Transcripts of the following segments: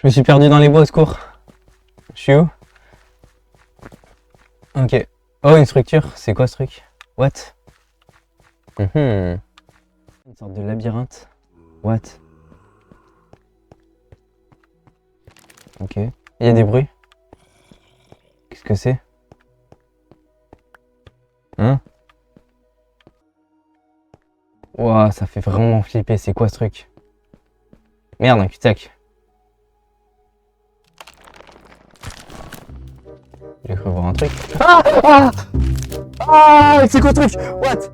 Je me suis perdu dans les bois, au secours. Je suis où? Ok. Oh, une structure. C'est quoi ce truc? What? Une sorte de labyrinthe. What? Ok. Il y a des bruits. Qu'est-ce que c'est? Hein? Ouah, ça fait vraiment flipper. C'est quoi ce truc? Merde, un cul-de-sac. J'ai cru voir un truc. Ah! Ah! Ah! C'est quoi ce truc? What?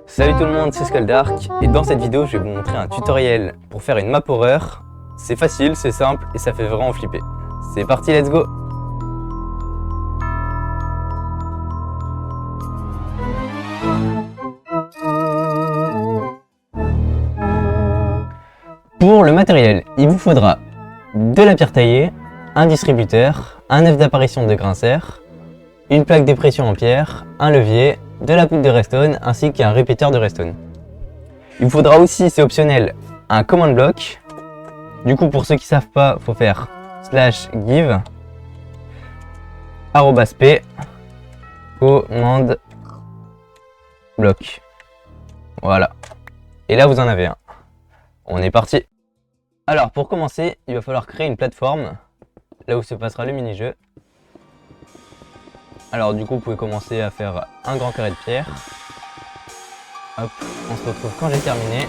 Salut tout le monde, c'est Skulldark et dans cette vidéo je vais vous montrer un tutoriel pour faire une map horreur. C'est facile, c'est simple et ça fait vraiment flipper. C'est parti, let's go! Pour le matériel, il vous faudra de la pierre taillée, un distributeur, un œuf d'apparition de grinceur, une plaque de pression en pierre, un levier, de la poudre de redstone ainsi qu'un répéteur de redstone. Il vous faudra aussi, c'est optionnel, un command block. Du coup, pour ceux qui savent pas, faut faire /give @p command block. Voilà. Et là, vous en avez un. On est parti. Alors, pour commencer, il va falloir créer une plateforme là où se passera le mini-jeu. Alors du coup, vous pouvez commencer à faire un grand carré de pierre. Hop, on se retrouve quand j'ai terminé.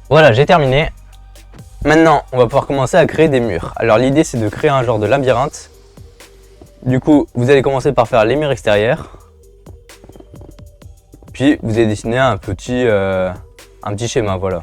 Voilà, j'ai terminé. Maintenant, on va pouvoir commencer à créer des murs. Alors l'idée, c'est de créer un genre de labyrinthe. Du coup, vous allez commencer par faire les murs extérieurs. Puis, vous allez dessiner un petit schéma, voilà.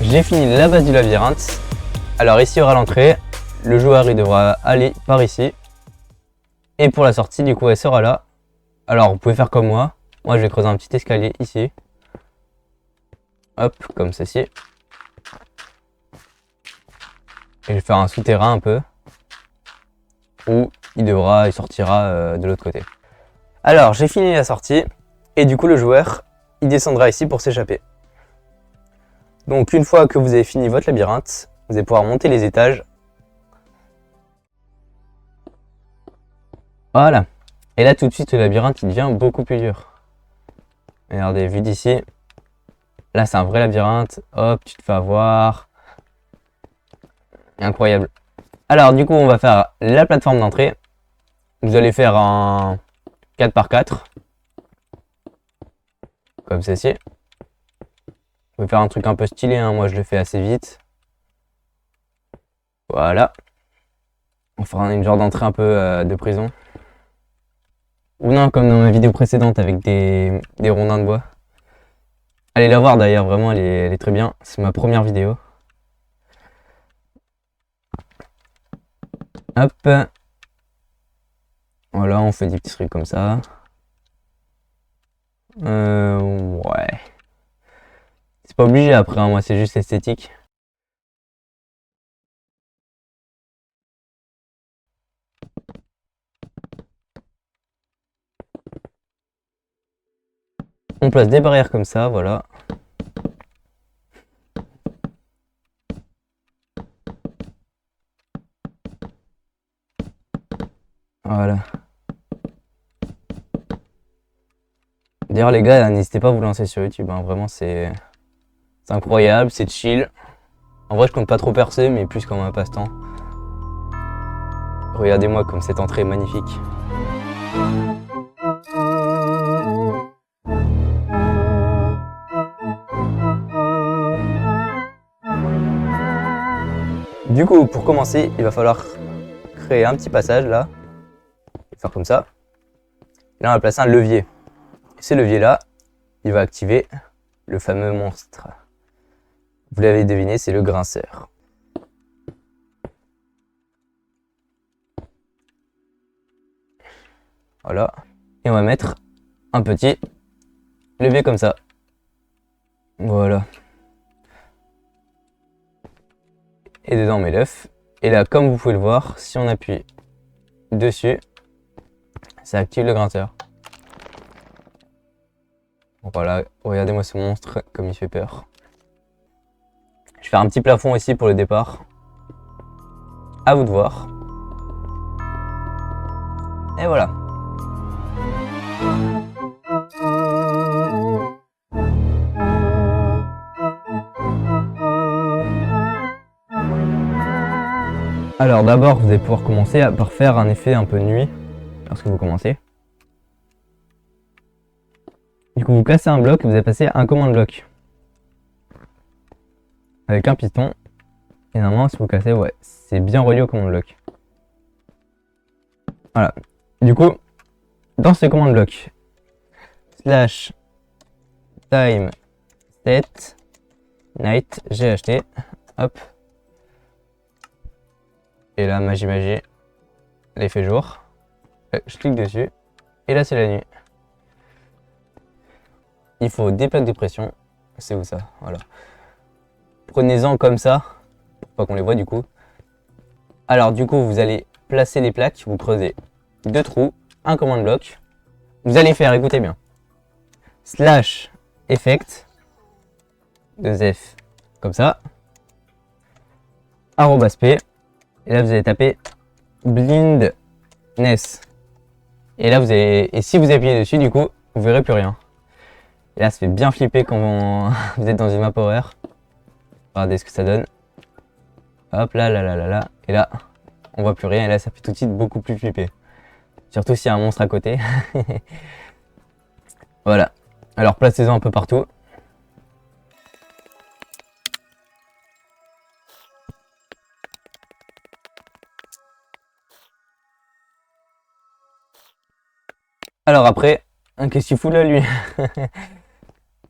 J'ai fini la base du labyrinthe. Alors ici il y aura l'entrée. Le joueur il devra aller par ici. Et pour la sortie du coup elle sera là. Alors vous pouvez faire comme moi. Moi je vais creuser un petit escalier ici. Hop, comme ceci. Et je vais faire un souterrain un peu. Où il sortira de l'autre côté. Alors j'ai fini la sortie. Et du coup le joueur il descendra ici pour s'échapper. Donc une fois que vous avez fini votre labyrinthe, vous allez pouvoir monter les étages. Voilà. Et là tout de suite le labyrinthe il devient beaucoup plus dur. Regardez, vu d'ici. Là c'est un vrai labyrinthe. Hop, tu te fais avoir. Incroyable. Alors du coup on va faire la plateforme d'entrée. Vous allez faire un 4x4. Comme ceci. Vous pouvez faire un truc un peu stylé, hein. Moi je le fais assez vite. Voilà. On fera une genre d'entrée un peu de prison. Ou non, comme dans ma vidéo précédente avec des rondins de bois. Allez la voir d'ailleurs, vraiment elle est très bien. C'est ma première vidéo. Hop. Voilà, on fait des petits trucs comme ça. Ouais. C'est pas obligé après, hein, moi c'est juste esthétique. On place des barrières comme ça, voilà. Voilà. D'ailleurs les gars, n'hésitez pas à vous lancer sur YouTube, hein. Vraiment c'est incroyable, c'est chill. En vrai je compte pas trop percer, mais plus comme un passe-temps. Regardez-moi comme cette entrée est magnifique. Du coup, pour commencer, il va falloir créer un petit passage là. Faire comme ça. Et là, on va placer un levier. Et ce levier-là, il va activer le fameux monstre. Vous l'avez deviné, c'est le grinceur. Voilà. Et on va mettre un petit levier comme ça. Voilà. Et dedans on met l'œuf. Et là, comme vous pouvez le voir, si on appuie dessus, ça active le grinceur. Voilà, regardez-moi ce monstre comme il fait peur. Je vais faire un petit plafond ici pour le départ. À vous de voir. Et voilà. Alors d'abord, vous allez pouvoir commencer par faire un effet un peu nuit lorsque vous commencez. Du coup, vous cassez un bloc et vous allez passer un command bloc avec un piston. Et normalement, si vous cassez, ouais, c'est bien relié au command bloc. Voilà. Du coup, dans ce command bloc, slash time set night, j'ai acheté, hop. Et là, magie, l'effet jour. Je clique dessus. Et là, c'est la nuit. Il faut des plaques de pression. C'est où ça? Voilà. Prenez-en comme ça. Pour pas qu'on les voit du coup. Alors, du coup, vous allez placer les plaques. Vous creusez 2 trous, un command bloc. Vous allez faire, écoutez bien. Slash effect. 2F. Comme ça. Arrobas P. Et là, vous allez taper blindness. Et là, vous allez. Et si vous appuyez dessus, du coup, vous verrez plus rien. Et là, ça fait bien flipper quand vous êtes dans une map horreur. Regardez ce que ça donne. Hop là, là, là, là, là. Et là, on voit plus rien. Et là, ça fait tout de suite beaucoup plus flipper. Surtout s'il y a un monstre à côté. Voilà. Alors, placez-en un peu partout. Alors après, qu'est-ce qu'il fout là lui?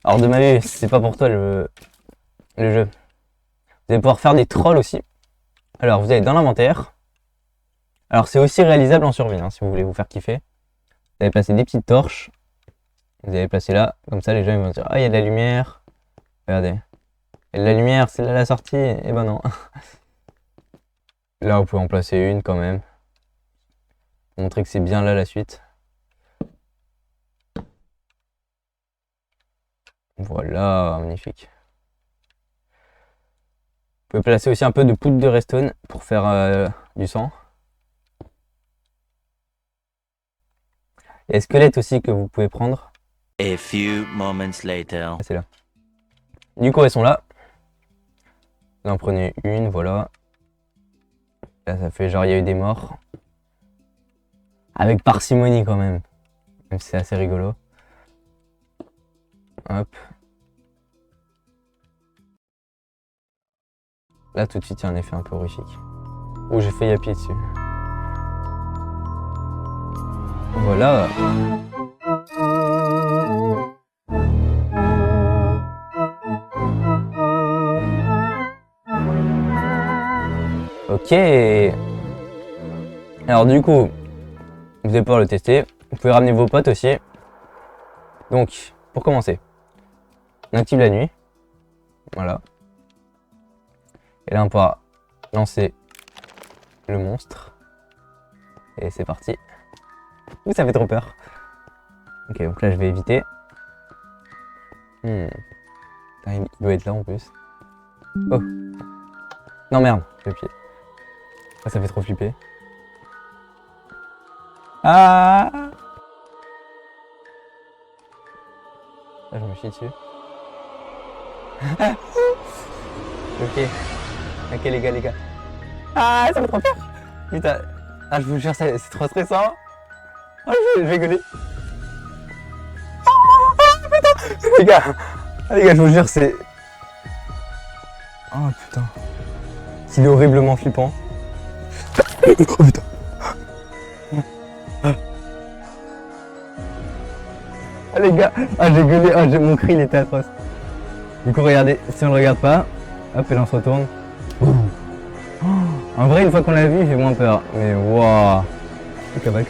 Alors de ma vie, c'est pas pour toi le jeu. Vous allez pouvoir faire des trolls aussi. Alors vous allez dans l'inventaire. Alors c'est aussi réalisable en survie, hein, si vous voulez vous faire kiffer. Vous allez placer des petites torches. Vous allez placer là, comme ça les gens ils vont se dire ah il y a de la lumière. Regardez. Il y a de la lumière, c'est là la sortie. Et ben non. Là vous pouvez en placer une quand même. Pour montrer que c'est bien là la suite. Voilà, magnifique. Vous pouvez placer aussi un peu de poudre de redstone pour faire du sang. Il y a des squelettes aussi que vous pouvez prendre. A few moments later. C'est là. Du coup, elles sont là. Vous en prenez une, voilà. Là, ça fait genre il y a eu des morts. Avec parcimonie quand même. Même si c'est assez rigolo. Hop. Là, tout de suite, il y a un effet un peu horrifique. Oh, j'ai failli appuyer dessus. Voilà. Ok. Alors du coup, vous allez pouvoir le tester. Vous pouvez ramener vos potes aussi. Donc, pour commencer, on active la nuit. Voilà. Et là, on pourra lancer le monstre. Et c'est parti. Ouh, ça fait trop peur. Ok, donc là, je vais éviter. Putain, il doit être là en plus. Oh. Non, merde, le pied. Ah, ça fait trop flipper. Ah! Là, je me chie dessus. Ok. Ok, les gars. Ah, ça fait trop peur! Putain. Ah, je vous jure, c'est trop stressant. Oh, je vais gueuler. Ah, putain! Les gars, je vous jure, c'est. Oh putain. S'il est horriblement flippant. Oh putain. Ah les gars, j'ai gueulé, mon cri il était atroce. Du coup regardez, si on le regarde pas, hop et là on se retourne. En vrai une fois qu'on l'a vu j'ai moins peur, mais waouh. Cavale.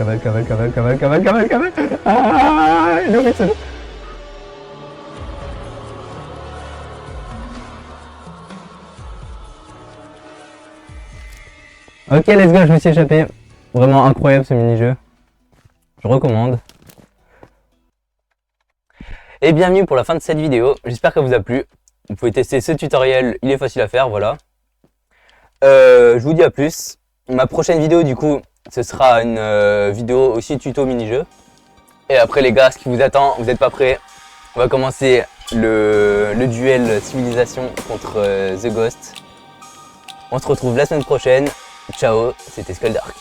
Ah, il est horrible celui-là. Ok let's go, je me suis échappé. Vraiment incroyable ce mini-jeu. Je recommande. Et bienvenue pour la fin de cette vidéo. J'espère qu'elle vous a plu. Vous pouvez tester ce tutoriel, il est facile à faire, voilà. Je vous dis à plus. Ma prochaine vidéo du coup, ce sera une vidéo aussi tuto mini-jeu. Et après les gars, ce qui vous attend, vous n'êtes pas prêts. On va commencer le duel civilisation contre The Ghost. On se retrouve la semaine prochaine. Ciao, c'était Skulldark.